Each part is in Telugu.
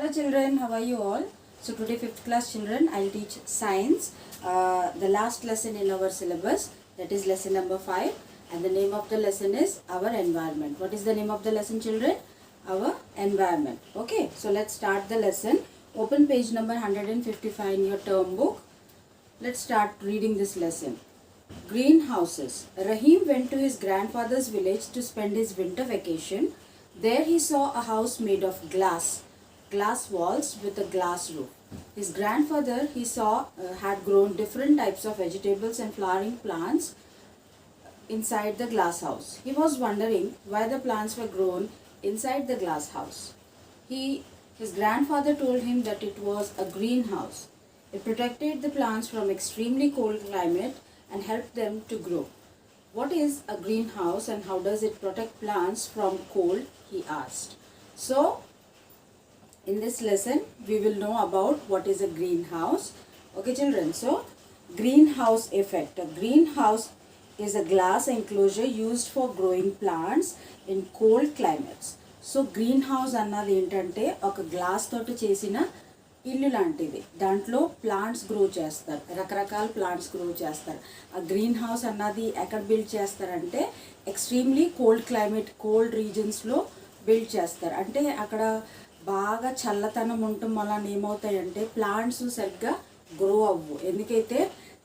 Hello children, how are you all? So today 5th class children, I'll teach science, the last lesson in our syllabus, that is lesson number 5, and the name of the lesson is our environment. What is the name of the lesson children? Our environment. Okay, so let's start the lesson. Open page number 155 in your term book. Let's start reading this lesson. Greenhouses. Rahim went to his grandfather's village to spend his winter vacation. There he saw a house made of glass walls with a glass roof. His grandfather, he saw, had grown different types of vegetables and flowering plants inside the glass house. He was wondering why the plants were grown inside the glass house. His grandfather told him that it was a greenhouse. It protected the plants from extremely cold climate and helped them to grow. What is a greenhouse and how does it protect plants from cold? He asked. So, in this lesson, we will know about what is a greenhouse. Okay, children. So, greenhouse effect. A greenhouse is a glass enclosure used for growing plants in cold climates. So, greenhouse అన్నది ఏంటంటే ఒక గ్లాస్ తోటి చేసిన ఇల్లు లాంటిది. దాంట్లో ప్లాంట్స్ గ్రో చేస్తారు, రకరకాల ప్లాంట్స్ గ్రో చేస్తారు. ఆ గ్రీన్ హౌస్ అన్నది ఎక్కడ బిల్డ్ చేస్తారంటే ఎక్స్ట్రీమ్లీ కోల్డ్ క్లైమేట్, కోల్డ్ రీజన్స్లో బిల్డ్ చేస్తారు. అంటే అక్కడ బాగా చల్లతనం ఉండటం వలన ఏమవుతాయంటే ప్లాంట్స్ సరిగ్గా గ్రో అవ్వు. ఎందుకైతే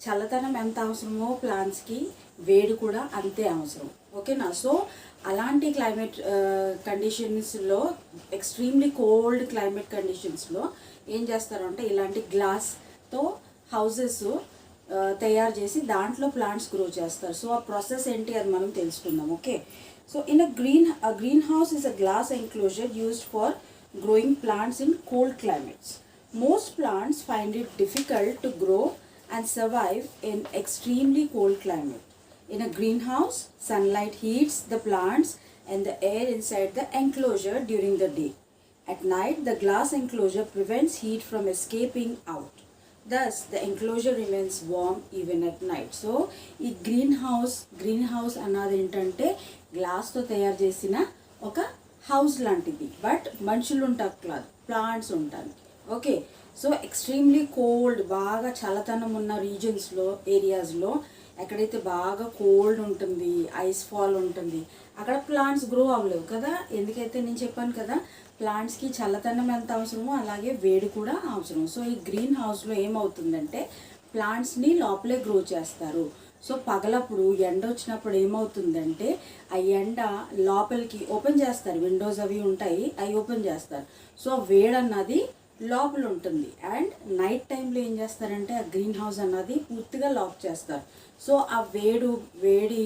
చల్లతనం ఎంత అవసరమో ప్లాంట్స్కి వేడి కూడా అంతే అవసరం. ఓకేనా? సో అలాంటి క్లైమేట్ కండిషన్స్లో, ఎక్స్ట్రీమ్లీ కోల్డ్ క్లైమేట్ కండిషన్స్లో ఏం చేస్తారంటే ఇలాంటి గ్లాస్తో హౌసెస్ తయారు చేసి దాంట్లో ప్లాంట్స్ గ్రో చేస్తారు. సో ఆ ప్రాసెస్ ఏంటి అది మనం తెలుసుకుందాం. Okay, so in a greenhouse is a glass enclosure used for growing plants in cold climates. Most plants find it difficult to grow and survive in extremely cold climate. In a greenhouse, sunlight heats the plants and the air inside the enclosure during the day. At night, the glass enclosure prevents heat from escaping out. Thus, the enclosure remains warm even at night. So, ఈ గ్రీన్ హౌస్ అన్నది ఏంటంటే గ్లాస్తో తయారు చేసిన ఒక హౌస్ లాంటిది. బట్ మనుషులు ఉంటారు కాదు, ప్లాంట్స్ ఉంటాయి. ఓకే, సో ఎక్స్ట్రీమ్లీ కోల్డ్, బాగా చల్లతనం ఉన్న రీజన్స్లో, ఏరియాస్లో ఎక్కడైతే బాగా కోల్డ్ ఉంటుంది, ఐస్ ఫాల్ ఉంటుంది, అక్కడ ప్లాంట్స్ గ్రో అవ్వలేవు కదా. ఎందుకైతే నేను చెప్పాను కదా, ప్లాంట్స్కి చల్లతనం ఎంత అవసరమో అలాగే వేడి కూడా అవసరం. సో ఈ గ్రీన్ హౌస్లో ఏమవుతుందంటే ప్లాంట్స్ని లోపలే గ్రో చేస్తారు. సో పగలప్పుడు ఎండ వచ్చినప్పుడు ఏమవుతుందంటే ఆ ఎండ లోపలికి ఓపెన్ చేస్తారు, విండోస్ అవి ఉంటాయి, అవి ఓపెన్ చేస్తారు. సో వేడి అన్నది లోపల ఉంటుంది. అండ్ నైట్ టైంలో ఏం చేస్తారంటే ఆ గ్రీన్ హౌస్ అన్నది పూర్తిగా లాక్ చేస్తారు. సో ఆ వేడి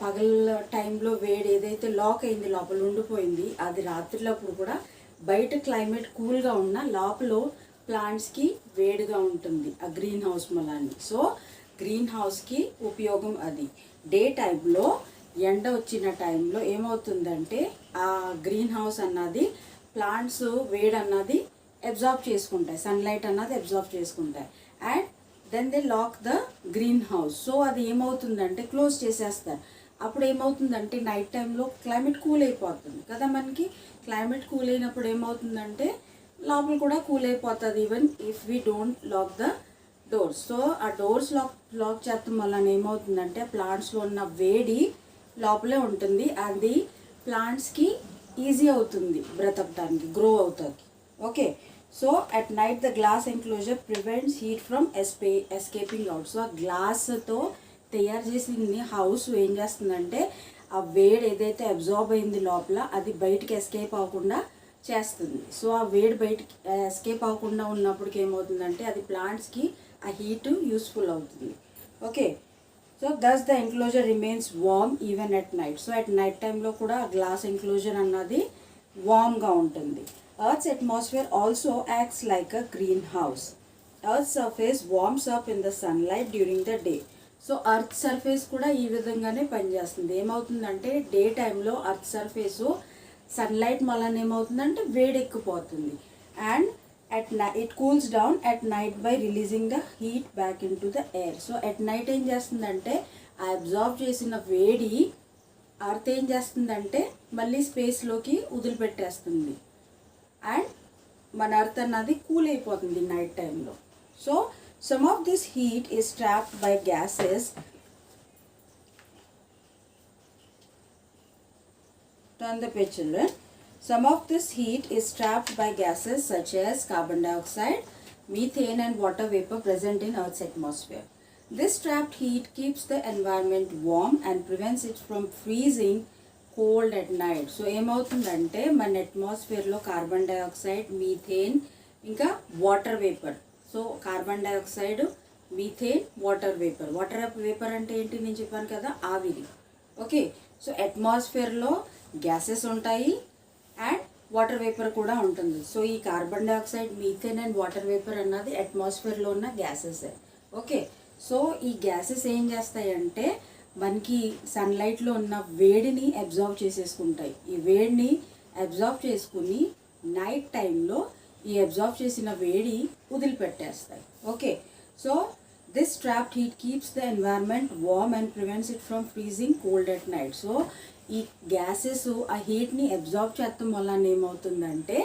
పగల టైంలో వేడి ఏదైతే లాక్ అయింది, లోపల ఉండిపోయింది, అది రాత్రిలోప్పుడు కూడా బయట క్లైమేట్ కూల్గా ఉన్న లోపల ప్లాంట్స్కి వేడిగా ఉంటుంది ఆ గ్రీన్ హౌస్ మూలాన్ని. సో గ్రీన్ హౌస్కి ఉపయోగం అది. డే టైంలో ఎండ వచ్చిన టైంలో ఏమవుతుందంటే ఆ గ్రీన్ హౌస్ అన్నది ప్లాంట్స్ వేడి అన్నది అబ్జార్బ్ చేసుకుంటాయి, సన్లైట్ అన్నది అబ్జార్బ్ చేసుకుంటాయి. And then they lock the green house. So అది ఏమవుతుందంటే క్లోజ్ చేసేస్తారు. అప్పుడు ఏమవుతుందంటే నైట్ టైంలో క్లైమేట్ కూల్ అయిపోతుంది కదా. మనకి క్లైమేట్ కూల్ అయినప్పుడు ఏమవుతుందంటే లోపల కూడా కూల్ అయిపోతుంది, even if we don't lock the doors. So ఆ డోర్స్ లాక్ చేస్తాం వల్ల ఏమవుతుందంటే ప్లాంట్స్లో ఉన్న వేడి లోపలే ఉంటుంది. అది ప్లాంట్స్కి ఈజీ అవుతుంది బ్రతకడానికి, గ్రో అవుతుంది. Okay, so at night the glass enclosure prevents heat from escaping out. So ఆ గ్లాస్తో తయారు చేసింది హౌస్ ఏం చేస్తుందంటే ఆ వేడి ఏదైతే అబ్జార్బ్ అయింది లోపల అది బయటికి ఎస్కేప్ అవ్వకుండా చేస్తుంది. సో ఆ వేడి బయటికి ఎస్కేప్ అవ్వకుండా ఉన్నప్పటికి ఏమవుతుందంటే అది ప్లాంట్స్కి ఆ హీట్ యూస్ఫుల్ అవుతుంది. Okay, so thus the enclosure remains warm even at night. So at night టైంలో కూడా ఆ గ్లాస్ ఎన్క్లోజర్ అన్నది వార్మ్గా ఉంటుంది. Earth's atmosphere also acts like a greenhouse. Earth's surface warms up in the sunlight during the day. So earth surface కూడా ఈ విధంగానే పనిచేస్తుంది. ఏమవుతుందంటే డే టైంలో అర్త్ సర్ఫేసు సన్లైట్ వలన ఏమవుతుందంటే వేడెక్కిపోతుంది. And it cools down at night by releasing the heat back in to the air. So at night ఏం చేస్తుందంటే ఆ అబ్జార్బ్ చేసిన వేడి అర్త్ ఏం చేస్తుందంటే మళ్ళీ స్పేస్లోకి వదిలిపెట్టేస్తుంది. అండ్ మన ఎర్త్ అన్నది కూల్ అయిపోతుంది నైట్ టైంలో. So some of this heat is trapped by gases. Turn the page, children. Some of this heat is trapped by gases such as carbon dioxide, methane and water vapor present in Earth's atmosphere. This trapped heat keeps the environment warm and prevents it from freezing cold at night. So ఏమవుతుందంటే మన అట్మాస్ఫియర్లో కార్బన్ డైఆక్సైడ్, మీథేన్ ఇంకా water vapour. So carbon dioxide, methane, water vapour. Water vapour అంటే ఏంటి నేను చెప్పాను కదా, ఆవిరి. ఓకే, సో అట్మాస్ఫియర్లో గ్యాసెస్ ఉంటాయి అండ్ వాటర్ వేపర్ కూడా ఉంటుంది. సో ఈ carbon dioxide, methane and water vapour అన్నది అట్మాస్ఫియర్లో ఉన్న గ్యాసెస్. ఓకే, సో ఈ గ్యాసెస్ ఏం చేస్తాయంటే మనకి సన్లైట్లో ఉన్న వేడిని అబ్జార్బ్ చేసేసుకుంటాయి. ఈ వేడిని అబ్జార్బ్ చేసుకుని నైట్ టైంలో ఈ అబ్జార్బ్ చేసిన వేడి వదిలిపెట్టేస్తాయి. Okay, so this trapped heat keeps the environment warm and prevents it from freezing cold at night. So ఈ గ్యాసెస్ ఆ హీట్ని అబ్జార్బ్ చేయడం వల్ల ఏమవుతుందంటే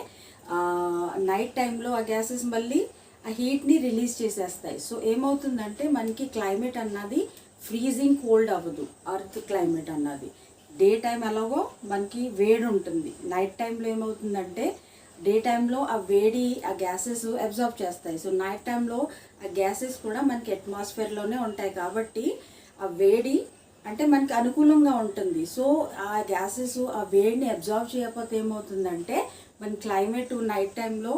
నైట్ టైంలో ఆ గ్యాసెస్ మళ్ళీ ఆ హీట్ని రిలీజ్ చేసేస్తాయి. సో ఏమవుతుందంటే మనకి క్లైమేట్ అన్నది ఫ్రీజింగ్ కోల్డ్ అవ్వదు. అర్త్ క్లైమేట్ అన్నది డే టైం ఎలాగో మనకి వేడి ఉంటుంది, నైట్ టైంలో ఏమవుతుందంటే డే టైంలో ఆ వేడి ఆ గ్యాసెస్ అబ్జార్బ్ చేస్తాయి. సో నైట్ టైంలో ఆ గ్యాసెస్ కూడా మనకి అట్మాస్ఫియర్లోనే ఉంటాయి కాబట్టి ఆ వేడి అంటే మనకి అనుకూలంగా ఉంటుంది. సో ఆ గ్యాసెస్ ఆ వేడిని అబ్జార్బ్ చేయకపోతే ఏమవుతుందంటే మన క్లైమేట్ నైట్ టైంలో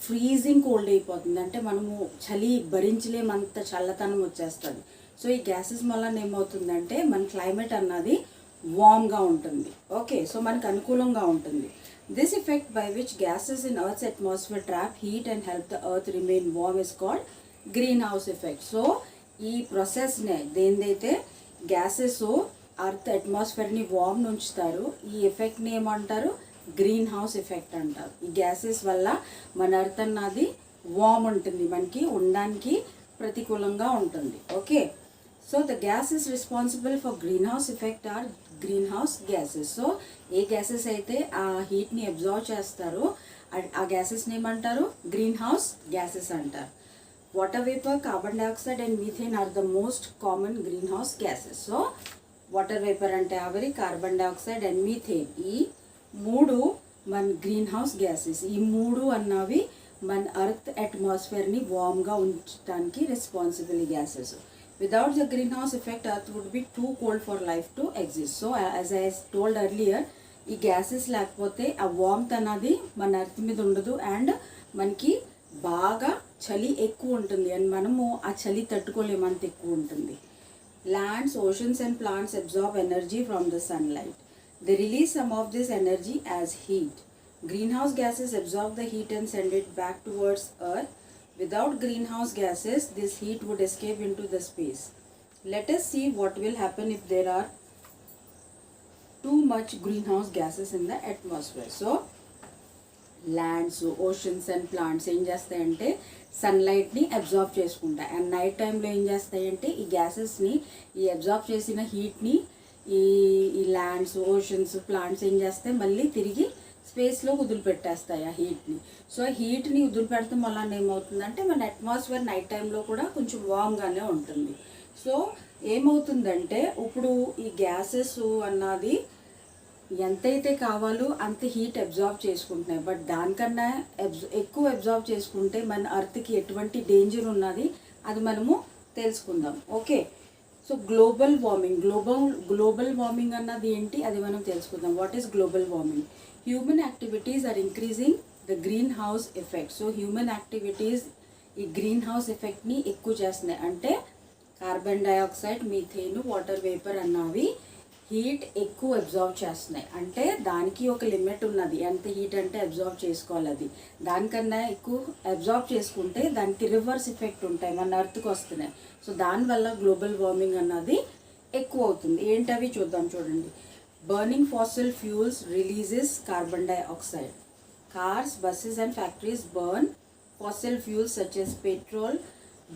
ఫ్రీజింగ్ కోల్డ్ అయిపోతుంది. అంటే మనము చలి భరించలేమంత చల్లతనం వచ్చేస్తుంది. సో ఈ గ్యాసెస్ వల్ల ఏమవుతుందంటే మన క్లైమేట్ అన్నది వామ్గా ఉంటుంది. ఓకే, సో మనకు అనుకూలంగా ఉంటుంది. This effect by which gases in Earth's atmosphere trap heat and help the Earth remain warm is called greenhouse effect. So ఈ ప్రాసెస్నే దేనిదైతే గ్యాసెస్ అర్త్ అట్మాస్ఫియర్ని వార్మ్ ఉంచుతారు, ఈ ఎఫెక్ట్ని ఏమంటారు, గ్రీన్ హౌస్ ఎఫెక్ట్ అంటారు. ఈ గ్యాసెస్ వల్ల మన అర్త్ అన్నది వార్మ్ ఉంటుంది, మనకి ఉండడానికి ప్రతికూలంగా ఉంటుంది. Okay, so the gases responsible for green house effect are green house gases. So ఏ గ్యాసెస్ అయితే ఆ హీట్ని అబ్జార్బ్ చేస్తారో ఆ గ్యాసెస్ని ఏమంటారు, గ్రీన్ హౌస్ గ్యాసెస్ అంటారు. Water vapour, carbon dioxide and methane are the most common green house gases. So water vapour అంటే ఆవిరి, కార్బన్ డైఆక్సైడ్ అండ్ మీథేన్ ఈ మూడు మన గ్రీన్ హౌస్ గ్యాసెస్. ఈ మూడు అన్నవి మన అర్త్ అట్మాస్ఫియర్ని వార్మ్గా ఉంచడానికి responsible gases. Without the greenhouse effect, Earth would be too cold for life to exist. So, as I told earlier, ఈ గ్యాసెస్ లేకపోతే ఆ వార్మ్త్ అన్నది మన ఎర్త్ మీద ఉండదు అండ్ మనకి బాగా చలి ఎక్కువ ఉంటుంది అండ్ మనము ఆ చలి తట్టుకోలేమంత ఎక్కువ ఉంటుంది. Lands, oceans and plants absorb energy from the sunlight. They release some of this energy as heat. Greenhouse gases absorb the heat and send it back towards Earth. Without greenhouse gases, this heat would escape into the space. Let us see what will happen if there are too much greenhouse gases in the atmosphere. So, lands, oceans and plants ఏం చేస్తాయంటే సన్లైట్ని అబ్జార్బ్ చేసుకుంటాయి అండ్ నైట్ టైంలో ఏం చేస్తాయంటే ఈ గ్యాసెస్ని ఈ అబ్జార్బ్ చేసిన హీట్ని ఈ ల్యాండ్స్, ఓషన్స్, ప్లాంట్స్ ఏం చేస్తాయి మళ్ళీ తిరిగి స్పేస్లో వదిలిపెట్టేస్తాయి ఆ హీట్ని. సో ఆ హీట్ని వదిలిపెడతాం వల్ల ఏమవుతుందంటే మన అట్మాస్ఫియర్ నైట్ టైంలో కూడా కొంచెం వామ్గానే ఉంటుంది. సో ఏమవుతుందంటే ఇప్పుడు ఈ గ్యాసెస్ అన్నది ఎంతైతే కావాలో అంత హీట్ అబ్జార్బ్ చేసుకుంటున్నాయి, బట్ దానికన్నా ఎక్కువ అబ్జార్బ్ చేసుకుంటే మన అర్త్కి ఎటువంటి డేంజర్ ఉన్నది అది మనము తెలుసుకుందాం. ఓకే, సో గ్లోబల్ వార్మింగ్ అన్నది ఏంటి అది మనం తెలుసుకుందాం. What is global warming? Human activities are increasing the green house effect. So human activities ఈ గ్రీన్ హౌస్ ఎఫెక్ట్ని ఎక్కువ చేస్తున్నాయి. అంటే carbon dioxide, methane, water vapour అన్నవి హీట్ ఎక్కువ అబ్జార్బ్ చేస్తున్నాయి. అంటే దానికి ఒక లిమిట్ ఉన్నది, ఎంత హీట్ అంటే అబ్జార్బ్ చేసుకోవాలి. అది దానికన్నా ఎక్కువ అబ్జార్బ్ చేసుకుంటే దానికి రివర్స్ ఎఫెక్ట్ ఉంటాయి, మన అర్త్కి వస్తున్నాయి. సో దానివల్ల గ్లోబల్ వార్మింగ్ అన్నది ఎక్కువ అవుతుంది. ఏంటవి చూద్దాం. చూడండి, burning fossil fuels releases carbon dioxide. Cars, buses and factories burn fossil fuels such as petrol,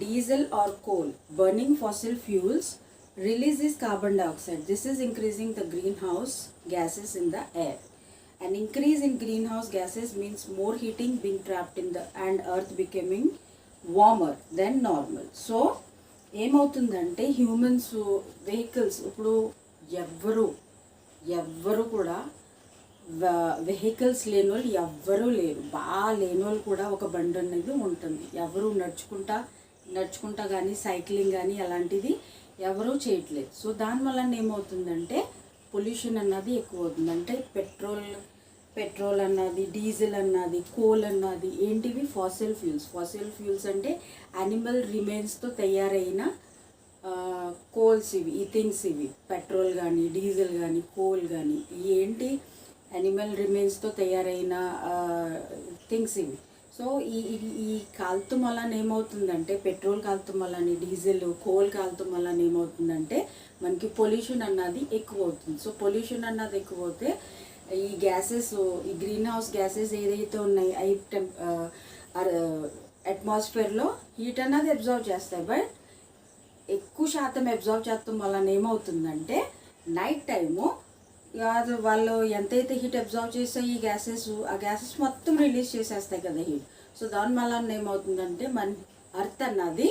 diesel or coal. Burning fossil fuels releases carbon dioxide. This is increasing the greenhouse gases in the air. An increase in greenhouse gases means more heating being trapped in the and earth becoming warmer than normal. So ఏమవుతుందంటే హ్యూమన్స్ వెహికల్స్ ఇప్పుడు ఎవ్వరు కూడా వెహికల్స్ లేని వాళ్ళు ఎవ్వరూ లేరు. బాగా లేని వాళ్ళు కూడా ఒక బండి అనేది ఉంటుంది. ఎవరు నడుచుకుంటా కానీ సైక్లింగ్ కానీ అలాంటిది ఎవరూ చేయట్లేదు. సో దానివల్ల ఏమవుతుందంటే పొల్యూషన్ అన్నది ఎక్కువ అవుతుంది. అంటే పెట్రోల్ అన్నది, డీజిల్ అన్నది, కోల్ అన్నది ఏంటివి ఫాసిల్ ఫ్యూల్స్ అంటే యానిమల్ రిమైన్స్తో తయారైన కోల్స్ ఈ థింగ్స్ ఇవి పెట్రోల్ కానీ డీజిల్ కానీ కోల్ కానీ ఏంటి యానిమల్ రిమైన్స్తో తయారైన థింగ్స్ ఇవి. సో ఈ కాలుతం వలన ఏమవుతుందంటే పెట్రోల్ కాలుతం వలన, డీజిల్ కోల్ కాలుతం వలన ఏమవుతుందంటే మనకి పొల్యూషన్ అన్నది ఎక్కువ అవుతుంది. సో పొల్యూషన్ అన్నది ఎక్కువ అవుతే ఈ గ్యాసెస్, ఈ గ్రీన్ హౌస్ గ్యాసెస్ ఏదైతే ఉన్నాయి అట్మాస్ఫియర్లో హీట్ అన్నది అబ్జర్వ్ చేస్తాయి. బట్ ఎక్కువ శాతం అబ్జర్వ్ చేస్తాం వలన ఏమవుతుందంటే నైట్ టైము వాళ్ళు ఎంతైతే హీట్ అబ్జర్వ్ చేస్తాయి ఈ ఆ గ్యాసెస్ మొత్తం రిలీజ్ చేసేస్తాయి కదా హీట్. సో దానివల్ల ఏమవుతుందంటే మన అర్త్ అన్నది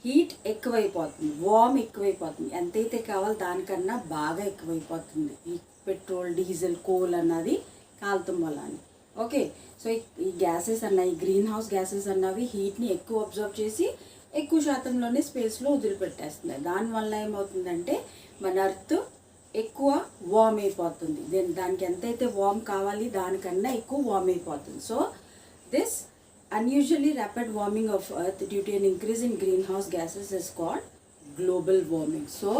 హీట్ ఎక్కువైపోతుంది, వార్మ్ ఎక్కువైపోతుంది. ఎంతైతే కావాలో దానికన్నా బాగా ఎక్కువైపోతుంది ఈ పెట్రోల్ డీజిల్ కోల్ అన్నది కాలుతం వల్ల అని. ఓకే, సో ఈ గ్యాసెస్ అన్నవి, గ్రీన్ హౌస్ గ్యాసెస్ అన్నవి హీట్ని ఎక్కువ అబ్జర్వ్ చేసి ఎక్కువ శాతంలోనే స్పేస్లో వదిలిపెట్టేస్తున్నాయి. దానివల్ల ఏమవుతుందంటే మన అర్త్ ఎక్కువ వార్మ్ అయిపోతుంది. దానికి ఎంతైతే వార్మ్ కావాలి దానికన్నా ఎక్కువ వార్మ్ అయిపోతుంది. So this unusually rapid warming of earth due to an increase in greenhouse gases is called global warming. So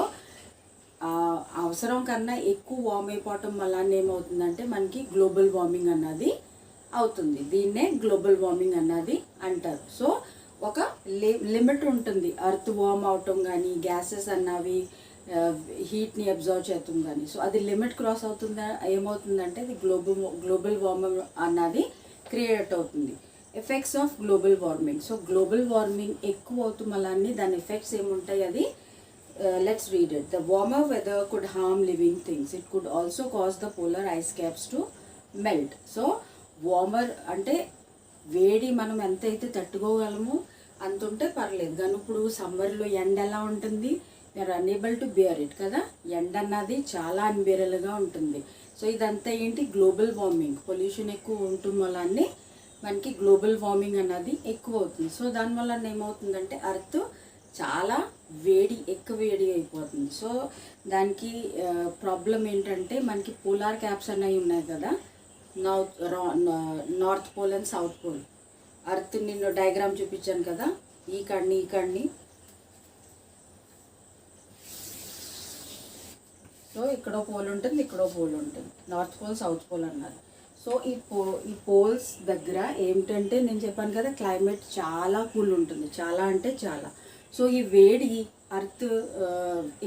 అవసరం కన్నా ఎక్కువ వార్మ్ అయిపోవటం వల్ల ఏమవుతుందంటే మనకి గ్లోబల్ వార్మింగ్ అన్నది అవుతుంది. దీన్నే గ్లోబల్ వార్మింగ్ అన్నది అంటారు. సో ఒక లిమిట్ ఉంటుంది అర్త్ వార్మ్ అవటం కానీ గ్యాసెస్ అన్నవి హీట్ని అబ్జర్వ్ చేస్తాం కానీ. సో అది లిమిట్ క్రాస్ అవుతుందా ఏమవుతుందంటే అది గ్లోబల్ వార్మింగ్ అన్నది క్రియేట్ అవుతుంది. Effects of global warming. So global warming ఎక్కువ అవుతుంది మళ్ళీ దాని ఎఫెక్ట్స్ ఏముంటాయి అది let's read it. The warmer weather could harm living things. It could also cause the polar ice caps to melt. So warmer అంటే వేడి మనం ఎంతైతే తట్టుకోగలమో అంత ఉంటే పర్లేదు. కానీ ఇప్పుడు సమ్మర్లో ఎండ ఎలా ఉంటుంది, we are unable to bear it కదా. ఎండ అన్నది చాలా అన్బేరల్గా ఉంటుంది. సో ఇదంతా ఏంటి గ్లోబల్ వార్మింగ్, పొల్యూషన్ ఎక్కువ ఉంటుంది వల్ల మనకి గ్లోబల్ వార్మింగ్ అన్నది ఎక్కువ అవుతుంది. సో దానివల్ల ఏమవుతుందంటే అర్త్ చాలా ఎక్కువ వేడి అయిపోతుంది. సో దానికి ప్రాబ్లం ఏంటంటే మనకి పోలార్ క్యాప్స్ అనేవి ఉన్నాయి కదా, north pole and south pole. Earth నిన్ను డయాగ్రామ్ చూపించాను కదా, ఈ కడ్ని సో ఇక్కడో పోల్ ఉంటుంది, ఇక్కడో పోల్ ఉంటుంది, నార్త్ పోల్ సౌత్ పోల్ అన్నారు. సో ఈ పోల్స్ దగ్గర ఏమిటంటే నేను చెప్పాను కదా క్లైమేట్ చాలా కూల్ ఉంటుంది, చాలా అంటే చాలా. సో ఈ వేడి అర్త్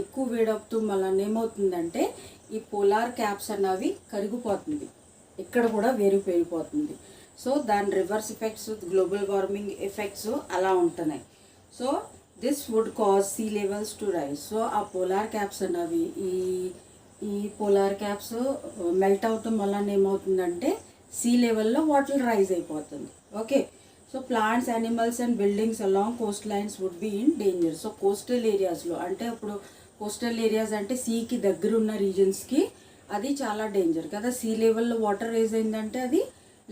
ఎక్కువ వేడవుతూ మళ్ళీ ఏమవుతుందంటే ఈ పోలార్ క్యాప్స్ అన్నవి కరిగిపోతుంది, ఇక్కడ కూడా పెరిగిపోతుంది. సో దాని reverse effects global warming effects అలా ఉంటున్నాయి. So this would cause sea levels to rise. So ఆ పోలార్ క్యాప్స్ అన్నవి ఈ పోలార్ క్యాప్స్ మెల్ట్ అవటం వల్ల ఏమవుతుందంటే సీ లెవెల్లో వాటర్ రైజ్ అయిపోతుంది. Okay, so plants animals and buildings along coast lines would be in danger. So coastal ఏరియాస్లో అంటే ఇప్పుడు కోస్టల్ ఏరియాస్ అంటే సీకి దగ్గర ఉన్న రీజన్స్కి అది చాలా డేంజర్ కదా. సీ లెవెల్లో వాటర్ రైజ్ అయిందంటే అది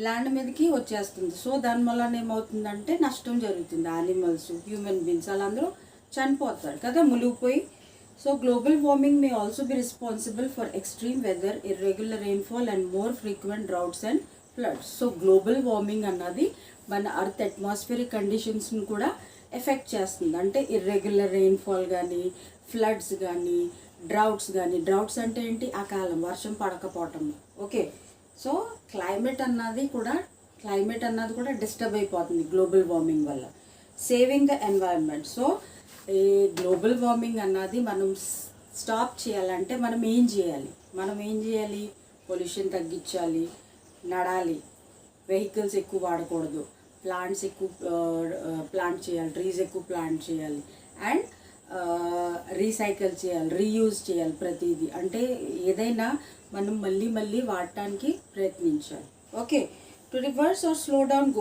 ల్యాండ్ మీదకి వచ్చేస్తుంది. సో దానివల్ల ఏమవుతుందంటే నష్టం జరుగుతుంది. యానిమల్స్, హ్యూమన్ బీయింగ్స్ వాళ్ళందరూ చనిపోతారు కదా మునిగిపోయి. So global warming may also be responsible for extreme weather, irregular rainfall and more frequent droughts and floods. So global warming అన్నది మన అర్త్ అట్మాస్ఫియరిక్ కండిషన్స్ని కూడా ఎఫెక్ట్ చేస్తుంది. అంటే ఇర్రెగ్యులర్ రెయిన్ఫాల్ కానీ, ఫ్లడ్స్ కానీ, డ్రౌట్స్ కానీ. డ్రౌట్స్ అంటే ఏంటి, అకాలం, వర్షం పడకపోవటం. ఓకే, సో క్లైమేట్ అన్నది కూడా డిస్టర్బ్ అయిపోతుంది గ్లోబల్ వార్మింగ్ వల్ల. Saving the environment. సో ఈ గ్లోబల్ వార్మింగ్ అన్నది మనం స్టాప్ చేయాలంటే మనం ఏం చేయాలి? పొల్యూషన్ తగ్గించాలి, నడాలి, వెహికల్స్ ఎక్కువ వాడకూడదు, ప్లాంట్స్ ఎక్కువ ప్లాంట్ చేయాలి, ట్రీస్ ఎక్కువ ప్లాంట్ చేయాలి, అండ్ రీసైకిల్ చేయాలి, రీయూజ్ చేయాలి ప్రతిదీ. అంటే ఏదైనా మనం మళ్ళీ మళ్ళీ వాడటానికి ప్రయత్నించాలి. Okay, to reverse or slow down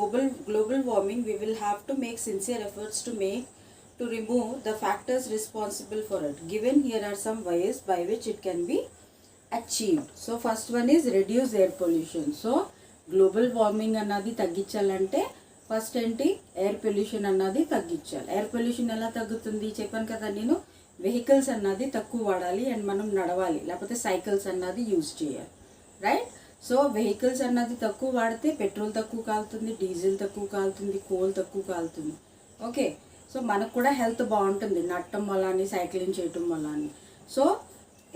global warming, we will have to make sincere efforts to remove the factors responsible for it. Given here are some ways by which it can be achieved. So first one is reduce air pollution. So global warming అన్నది తగ్గించాలంటే ఫస్ట్ ఏంటి, ఎయిర్ పొల్యూషన్ అన్నది తగ్గించాలి. ఎయిర్ పొల్యూషన్ ఎలా తగ్గుతుంది చెప్పాను కదా నేను, వెహికల్స్ అన్నది తక్కువ వాడాలి అండ్ మనం నడవాలి, లేకపోతే సైకిల్స్ అన్నది యూజ్ చేయాలి, రైట్. సో వెహికల్స్ అన్నది తక్కువ వాడితే పెట్రోల్ తక్కువ కాలుతుంది, డీజిల్ తక్కువ కాలుతుంది, కోల్ తక్కువ కాలుతుంది. ఓకే, సో మనకు కూడా హెల్త్ బాగుంటుంది నడటం వల్ల అని, సైక్లింగ్ చేయటం వల్ల అని. సో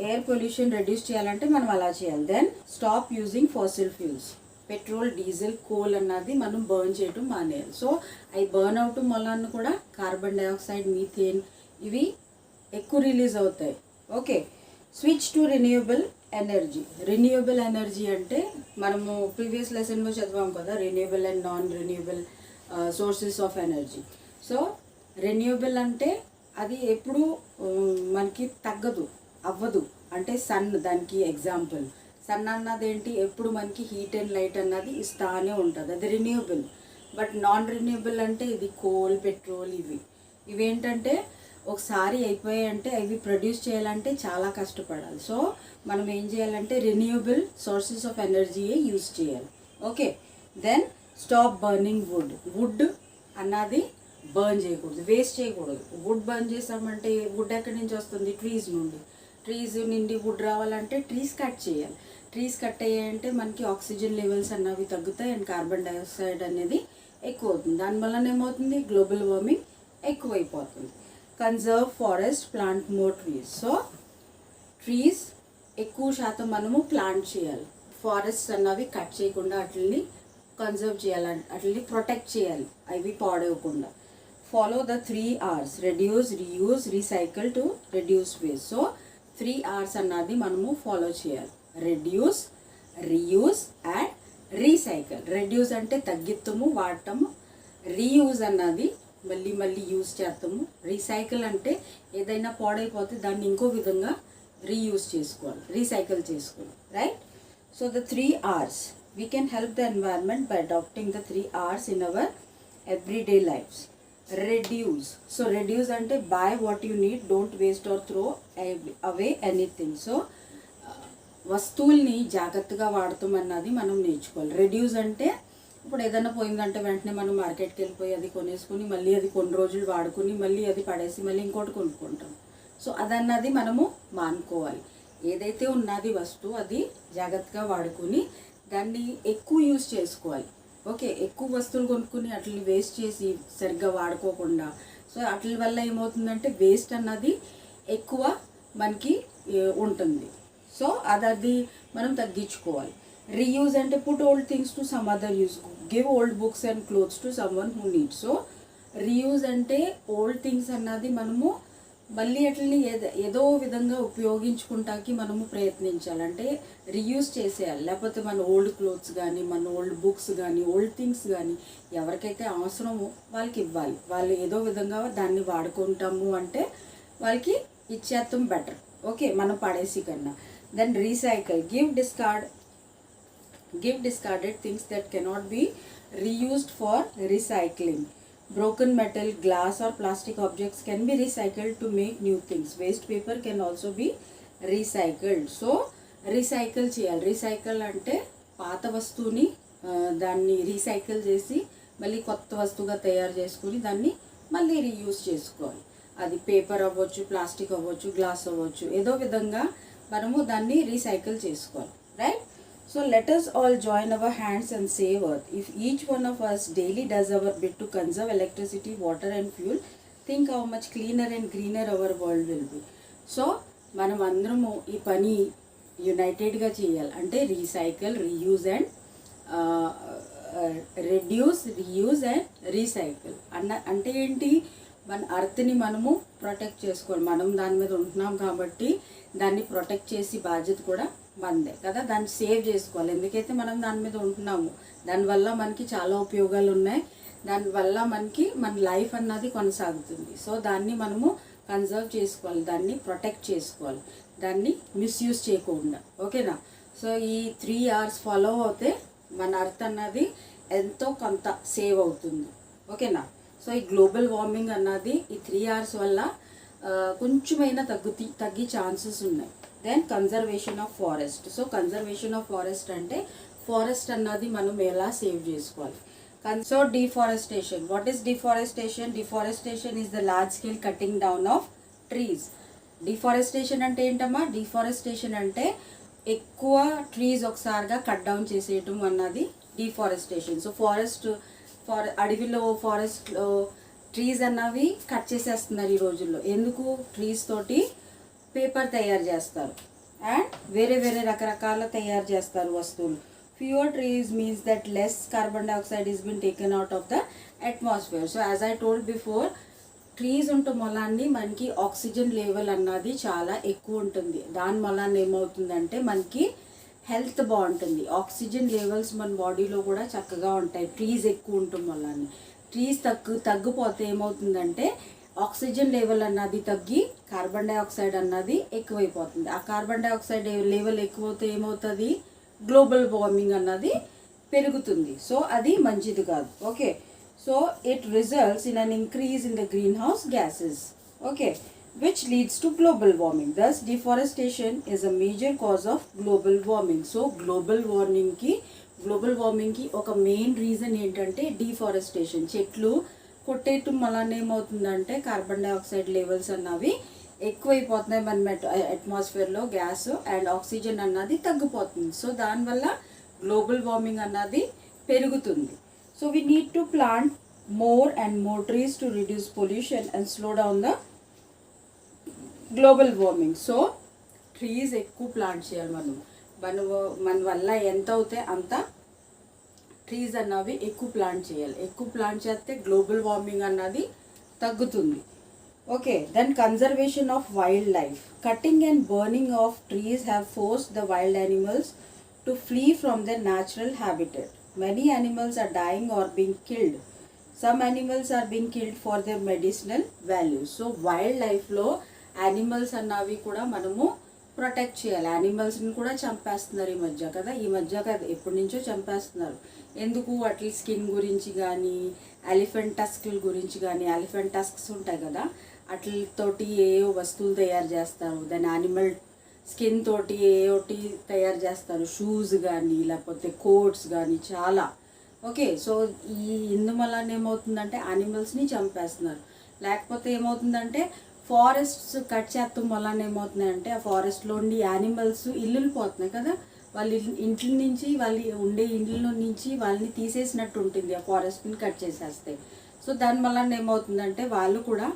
ఎయిర్ పొల్యూషన్ రెడ్యూస్ చేయాలంటే మనం అలా చేయాలి. Then stop using fossil fuels, petrol, diesel, coal అన్నది మనం బర్న్ చేయటం మానేయాలి. సో అవి బర్న్ అవటం వల్ల కూడా కార్బన్ డైఆక్సైడ్, మీథేన్ ఇవి ఎక్కువ రిలీజ్ అవుతాయి. Okay, switch to renewable energy. Renewable energy అంటే మనము ప్రీవియస్ లెసన్లో చదివాం కదా, renewable and non renewable sources of energy. So renewable అంటే అది ఎప్పుడు మనకి తగ్గదు, అవ్వదు. అంటే సన్ దానికి ఎగ్జాంపుల్. సన్ అన్నది ఏంటి, ఎప్పుడు మనకి హీట్ అండ్ లైట్ అన్నది ఇస్తానే ఉంటుంది, అది రెన్యూవబుల్. బట్ నాన్ రెన్యూవబుల్ అంటే ఇది కోల్, పెట్రోల్, ఇవేంటంటే ఒకసారి అయిపోయాయంటే అవి ప్రొడ్యూస్ చేయాలంటే చాలా కష్టపడాలి. సో మనం ఏం చేయాలంటే రెన్యూవబుల్ సోర్సెస్ ఆఫ్ ఎనర్జీయే యూజ్ చేయాలి. Okay, then stop burning wood అన్నది బర్న్ చేయకూడదు, వేస్ట్ చేయకూడదు. వుడ్ బర్న్ చేసామంటే వుడ్ ఎక్కడి నుంచి వస్తుంది, ట్రీస్ నుండి. ట్రీస్ నుండి వుడ్ రావాలంటే ట్రీస్ కట్ చేయాలి. ట్రీస్ కట్ అయ్యాయంటే మనకి ఆక్సిజన్ లెవెల్స్ అన్నవి తగ్గుతాయి అండ్ కార్బన్ డైఆక్సైడ్ అనేది ఎక్కువ అవుతుంది. దానివల్ల ఏమవుతుంది, గ్లోబల్ వార్మింగ్ ఎక్కువైపోతుంది. Conserve forest, plant more trees. So trees ఎక్కువ శాతం మనము ప్లాంట్ చేయాలి. ఫారెస్ట్ అన్నవి కట్ చేయకుండా వాటిని కన్జర్వ్ చేయాలి, వాటిని ప్రొటెక్ట్ చేయాలి అవి పాడవకుండా. Follow the 3 R's, reduce, reuse, recycle to reduce waste. So 3 R's అన్నది మనము ఫాలో చేయాలి, reduce, reuse and recycle. Reduce అంటే తగ్గిత్తము, వాడటము. రీయూజ్ అన్నది మళ్ళీ మళ్ళీ యూజ్ చేస్తాము. రీసైకిల్ అంటే ఏదైనా పాడైపోతే దాన్ని ఇంకో విధంగా రీయూజ్ చేసుకోవాలి, రీసైకిల్ చేసుకోవాలి, right. So the 3 R's, we can help the environment by adopting the 3 R's in our everyday lives. Reduce. So reduce అంటే buy what you need, don't waste or throw away anything. So వస్తువుల్ని జాగ్రత్తగా వాడతాం అన్నది మనం నేర్చుకోవాలి. రెడ్యూస్ అంటే ఇప్పుడు ఏదైనా పోయిందంటే వెంటనే మనం మార్కెట్కి వెళ్ళిపోయి అది కొనేసుకుని మళ్ళీ అది కొన్ని రోజులు వాడుకుని మళ్ళీ అది పడేసి మళ్ళీ ఇంకోటి కొనుక్కుంటాం. సో అదన్నది మనము మానుకోవాలి. ఏదైతే ఉన్నది వస్తువు అది జాగ్రత్తగా వాడుకొని దాన్ని ఎక్కువ యూజ్ చేసుకోవాలి. ఓకే, ఎక్కువ వస్తువులు కొనుక్కుని అట్లని వేస్ట్ చేసి సరిగ్గా వాడుకోకుండా, సో అట్ల వల్ల ఏమవుతుందంటే వేస్ట్ అన్నది ఎక్కువ మనకి ఉంటుంది. సో అది మనం తగ్గించుకోవాలి. రీయూజ్ అంటే put old things to some other use, give old books and clothes to someone who needs. So reuse అంటే ఓల్డ్ థింగ్స్ అన్నది మనము మళ్ళీ అట్లని ఏదో విధంగా ఉపయోగించుకుంటానికి మనము ప్రయత్నించాలి. అంటే రీయూజ్ చేసేయాలి. లేకపోతే మన ఓల్డ్ క్లోత్స్ కానీ, మన ఓల్డ్ బుక్స్ కానీ, ఓల్డ్ థింగ్స్ కానీ ఎవరికైతే అవసరమో వాళ్ళకి ఇవ్వాలి. వాళ్ళు ఏదో విధంగా దాన్ని వాడుకుంటాము అంటే వాళ్ళకి ఇచ్చేస్తాం బెటర్. ఓకే, మనం పడేసి కన్నా. Then recycle, give discarded things that cannot be reused for recycling. Broken metal, glass or plastic objects can be recycled to make new things. Waste paper can also be recycled. So recycle చేయాలి. రీసైకిల్ అంటే పాత వస్తువుని దాన్ని రీసైకిల్ చేసి మళ్ళీ కొత్త వస్తువుగా తయారు చేసుకుని దాన్ని మళ్ళీ రీయూజ్ చేసుకోవాలి. అది పేపర్ అవ్వచ్చు, ప్లాస్టిక్ అవ్వచ్చు, గ్లాస్ అవ్వచ్చు, ఏదో విధంగా మనము దాన్ని రీసైకిల్ చేసుకోవాలి, right. So let us all join our hands and save earth. If each one of us daily does our bit to conserve electricity, water and fuel, think how much cleaner and greener our world will be. So మనం అందరము ఈ పని యునైటెడ్గా చేయాలి. అంటే recycle, reuse and reduce, reuse and recycle అంటే ఏంటి, మన అర్త్ని మనము ప్రొటెక్ట్ చేసుకోవాలి. మనం దాని మీద ఉంటున్నాం కాబట్టి దాన్ని ప్రొటెక్ట్ చేసి బాధ్యత కూడా మనదే కదా, దాన్ని సేవ్ చేసుకోవాలి. ఎందుకైతే మనం దాని మీద ఉంటున్నాము, దానివల్ల మనకి చాలా ఉపయోగాలు ఉన్నాయి, దానివల్ల మనకి మన లైఫ్ అన్నది కొనసాగుతుంది. సో దాన్ని మనము కన్జర్వ్ చేసుకోవాలి, దాన్ని ప్రొటెక్ట్ చేసుకోవాలి, దాన్ని మిస్యూజ్ చేయకుండా. ఓకేనా? సో ఈ 3 R's ఫాలో అవుతే మన అర్త్ అన్నది ఎంతో కొంత సేవ్ అవుతుంది. ఓకేనా? సో ఈ గ్లోబల్ వార్మింగ్ అన్నది ఈ 3 R's వల్ల కొంచెమైనా తగ్గే ఛాన్సెస్ ఉన్నాయి. Then conservation of forest. So conservation of forest అంటే ఫారెస్ట్ అన్నది మనం ఎలా సేవ్ చేసుకోవాలి. So deforestation. What is deforestation? Deforestation is the large scale cutting down of trees. Deforestation అంటే ఏంటమ్మా? Deforestation అంటే ఎక్కువ ట్రీస్ ఒకసారిగా కట్ డౌన్ చేసేయటం అన్నది డిఫారెస్టేషన్. సో అడవిలో ఫారెస్ట్లో ట్రీస్ అన్నవి కట్ చేసేస్తున్నారు ఈ రోజుల్లో. ఎందుకు? ట్రీస్ తోటి పేపర్ తయారు చేస్తారు అండ్ వేరే వేరే రకరకాల తయారు చేస్తారు వస్తువులు. Fewer trees means that less carbon dioxide is been taken out of the atmosphere. So as I told before, trees ఉండటం వల్ల మనకి ఆక్సిజన్ లెవెల్ అన్నది చాలా ఎక్కువ ఉంటుంది. దాని వల్ల ఏమవుతుందంటే మనకి హెల్త్ బాగుంటుంది, ఆక్సిజన్ లెవెల్స్ మన బాడీలో కూడా చక్కగా ఉంటాయి ట్రీస్ ఎక్కువ ఉండటం వల్ల. ట్రీస్ తగ్గిపోతే ఏమవుతుందంటే ఆక్సిజన్ లెవెల్ అన్నది తగ్గి కార్బన్ డైఆక్సైడ్ అన్నది ఎక్కువైపోతుంది. ఆ కార్బన్ డైఆక్సైడ్ లెవెల్ ఎక్కువైతే ఏమవుతుంది? గ్లోబల్ వార్మింగ్ అన్నది పెరుగుతుంది. సో అది మంచిది కాదు. Okay, so it results in an increase in the greenhouse gases, okay, which leads to global warming. Thus deforestation is a major cause of global warming. So global warming ki oka main reason ఏంటంటే deforestation. చెట్లు కొట్టేయటం వలన ఏమవుతుందంటే కార్బన్ డైఆక్సైడ్ లెవెల్స్ అన్నవి ఎక్కువైపోతున్నాయి మన అట్మాస్ఫియర్లో, గ్యాస్ అండ్ ఆక్సిజన్ అన్నది తగ్గిపోతుంది. సో దానివల్ల గ్లోబల్ వార్మింగ్ అన్నది పెరుగుతుంది. So we need to plant more and more trees to reduce pollution and slow down the global warming. So trees ఎక్కువ ప్లాంట్ చేయాలి మన వల్ల ఎంత అవుతే అంత ట్రీస్ అన్నవి ఎక్కువ ప్లాంట్ చేయాలి. ఎక్కువ ప్లాంట్ చేస్తే గ్లోబల్ వార్మింగ్ అన్నది తగ్గుతుంది. Okay, then conservation of wild life. Cutting and burning of trees have forced the wild animals to flee from their natural habitat. Many animals are dying or being killed. Some animals are being killed for their medicinal values. So wild లైఫ్లో యానిమల్స్ అన్నవి కూడా మనము ప్రొటెక్ట్ చేయాలి. యానిమల్స్ని కూడా చంపేస్తున్నారు ఈ మధ్య కదా, ఎప్పటి నుంచో చంపేస్తున్నారు. ఎందుకు? వాటి స్కిన్ గురించి కానీ, ఎలిఫెంట్ టస్క్ల గురించి కానీ. ఎలిఫెంట్ టస్క్స్ ఉంటాయి కదా, వాటితోటి ఏ వస్తువులు తయారు చేస్తారు. దాని యానిమల్ స్కిన్ తోటి ఏటి తయారు చేస్తారు, షూస్ కానీ లేకపోతే కోట్స్ కానీ చాలా. ఓకే, సో ఇందువల్ల ఏమవుతుందంటే యానిమల్స్ని చంపేస్తున్నారు. లేకపోతే ఏమవుతుందంటే ఫారెస్ట్స్ కట్ చేస్తాం వల్ల ఏమవుతుందంటే ఆ ఫారెస్ట్లో ఉండి యానిమల్స్ ఇల్లులు పోతున్నాయి కదా, వాళ్ళ ఇంట్ల నుంచి వాళ్ళు ఉండే ఇండ్ల నుంచి వాళ్ళని తీసేసినట్టు ఉంటుంది ఆ ఫారెస్ట్ని కట్ చేసేస్తే. సో దానివల్ల ఏమవుతుందంటే వాళ్ళు కూడా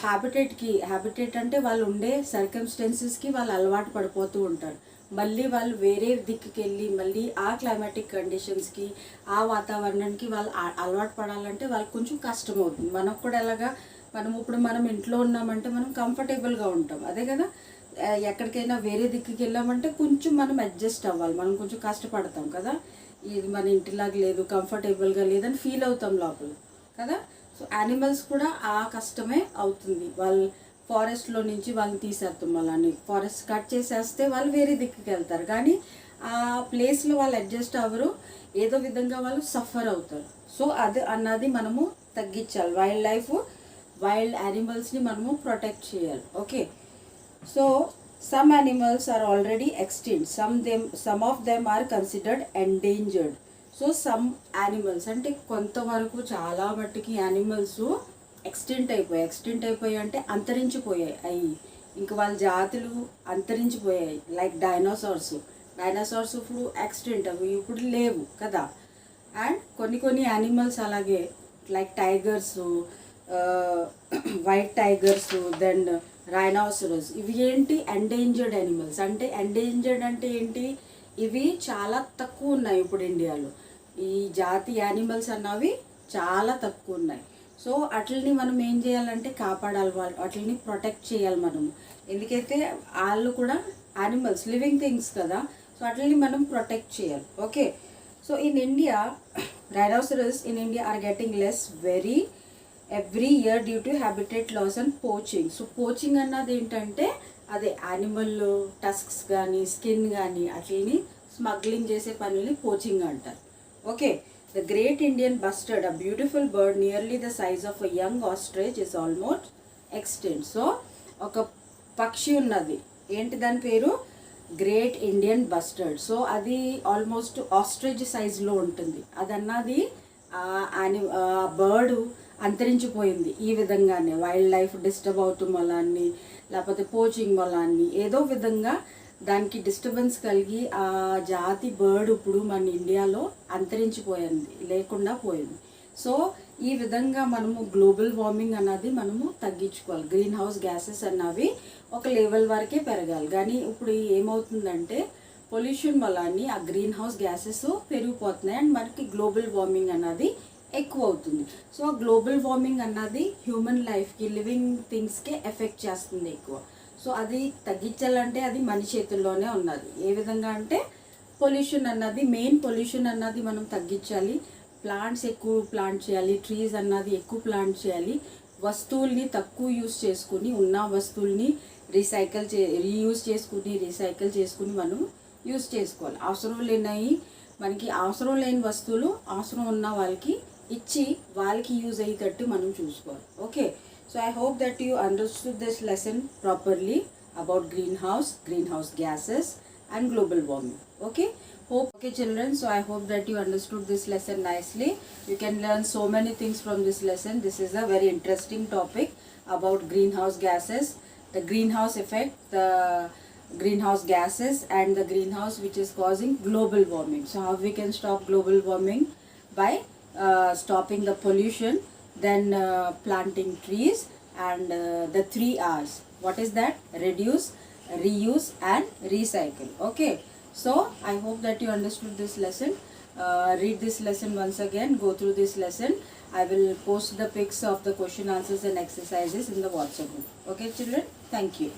హ్యాబిటేట్ అంటే వాళ్ళు ఉండే సర్కమ్స్టెన్సెస్కి వాళ్ళు అలవాటు పడిపోతూ ఉంటారు. మళ్ళీ వాళ్ళు వేరే దిక్కుకి వెళ్ళి మళ్ళీ ఆ క్లైమాటిక్ కండిషన్స్కి, ఆ వాతావరణానికి వాళ్ళు అలవాటు పడాలంటే వాళ్ళకి కొంచెం కష్టం అవుతుంది. మనకు కూడా ఎలాగా మనం ఇంట్లో ఉన్నామంటే మనం కంఫర్టబుల్గా ఉంటాం, అదే కదా. ఎక్కడికైనా వేరే దిక్కుకి వెళ్ళామంటే కొంచెం మనం అడ్జస్ట్ అవ్వాలి, మనం కొంచెం కష్టపడతాం కదా. ఇది మన ఇంటిలాగా లేదు, కంఫర్టబుల్గా లేదని ఫీల్ అవుతాం లోపల కదా. సో యానిమల్స్ కూడా ఆ కష్టమే అవుతుంది. వాళ్ళు ఫారెస్ట్లో నుంచి వాళ్ళని తీసేస్తాం, వాళ్ళని ఫారెస్ట్ కట్ చేసేస్తే వాళ్ళు వేరే దిక్కుకి వెళ్తారు, కానీ ఆ ప్లేస్లో వాళ్ళు అడ్జస్ట్ అవ్వరు, ఏదో విధంగా వాళ్ళు సఫర్ అవుతారు. సో అది అన్నది మనము తగ్గించాలి. వైల్డ్ యానిమల్స్ని మనము ప్రొటెక్ట్ చేయాలి. Okay, so some animals are already extinct, some of them are considered endangered. So some animals అంటే కొంతవరకు చాలా మట్టుకి యానిమల్స్ ఎక్స్టెంట్ అయిపోయాయి అంటే అంతరించిపోయాయి. ఇంకా వాళ్ళ జాతులు అంతరించిపోయాయి. లైక్ డైనోసార్స్ ఇప్పుడు ఎక్స్టెంట్, అవి ఇప్పుడు లేవు కదా. అండ్ కొన్ని యానిమల్స్ అలాగే like tigers, white tigers, then rhinoceros, ఇవి ఏంటి? Endangered animals. అంటే ఎండేంజర్డ్ అంటే ఏంటి? ఇవి చాలా తక్కువ ఉన్నాయి ఇప్పుడు ఇండియాలో. ఈ జాతి యానిమల్స్ అన్నవి చాలా తక్కువ ఉన్నాయి. సో వాటిని మనం ఏం చేయాలంటే కాపాడాలి, వాటిని ప్రొటెక్ట్ చేయాలి మనము. ఎందుకైతే వాళ్ళు కూడా యానిమల్స్, లివింగ్ థింగ్స్ కదా. సో వాటిని మనం ప్రొటెక్ట్ చేయాలి. Okay, so in India rhinoceros in India are getting less, very every year due to habitat loss and poaching. So poaching అన్నది ఏంటంటే అదే యానిమల్ టస్క్స్ కానీ స్కిన్ కానీ అట్లని స్మగ్లింగ్ చేసే పనుల్ని పోచింగ్ అంటారు. Okay, the great Indian bustard, a beautiful bird nearly the size of a young ostrich is almost extent. So ఒక పక్షి ఉన్నది, ఏంటి దాని పేరు? Great Indian bustard. సో అది ఆల్మోస్ట్ ఆస్ట్రిచ్ సైజులో ఉంటుంది. అదన్నది బర్డ్ అంతరించిపోయింది ఈ విధంగానే, వైల్డ్ లైఫ్ డిస్టర్బ్ అవుతూ వలన లేకపోతే పోచింగ్ వలన ఏదో విధంగా దానికి డిస్టర్బెన్స్ కలిగి ఆ జాతి బర్డ్ ఇప్పుడు మన ఇండియాలో అంతరించిపోయింది, లేకుండా పోయింది. సో ఈ విధంగా మనము గ్లోబల్ వార్మింగ్ అన్నది మనము తగ్గించుకోవాలి. గ్రీన్ హౌస్ గ్యాసెస్ అన్నవి ఒక లెవెల్ వరకే పెరగాలి. కానీ ఇప్పుడు ఏమవుతుందంటే పొల్యూషన్ వల్ల ఆ గ్రీన్ హౌస్ గ్యాసెస్ పెరిగిపోతున్నాయి అండ్ మనకి గ్లోబల్ వార్మింగ్ అన్నది ఎక్కువ అవుతుంది. సో ఆ గ్లోబల్ వార్మింగ్ అన్నది హ్యూమన్ లైఫ్కి, లివింగ్ థింగ్స్కే ఎఫెక్ట్ చేస్తుంది ఎక్కువ. సో అది తగ్గించాలంటే అది మన చేతుల్లోనే ఉన్నది. ఏ విధంగా అంటే పొల్యూషన్ అన్నది, మెయిన్ పొల్యూషన్ అన్నది మనం తగ్గించాలి. ప్లాంట్స్ ఎక్కువ ప్లాంట్ చేయాలి, ట్రీస్ అన్నది ఎక్కువ ప్లాంట్ చేయాలి. వస్తువుల్ని తక్కువ యూస్ చేసుకుని, ఉన్న వస్తువుల్ని రీయూజ్ చేసుకుని మనం యూస్ చేసుకోవాలి. అవసరం లేనివి మనకి అవసరం లేని వస్తువులు అవసరం ఉన్న వాళ్ళకి ఇచ్చి వాళ్ళకి యూజ్ అయ్యేటట్టు మనం చూసుకోవాలి. Okay, so I hope that you understood this lesson properly about greenhouse gases and global warming. Okay children, so I hope that you understood this lesson nicely. You can learn so many things from this lesson. This is a very interesting topic about greenhouse gases, the greenhouse effect, the greenhouse gases and the greenhouse which is causing global warming. So how we can stop global warming? By stopping the pollution, then planting trees, and the 3 R's. What is that? Reduce, reuse and recycle. Okay, so I hope that you understood this lesson. Read this lesson once again, go through this lesson. I will post the pics of the question answers and exercises in the WhatsApp group. Okay children, thank you.